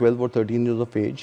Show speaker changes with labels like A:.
A: 12 or 13 years of age,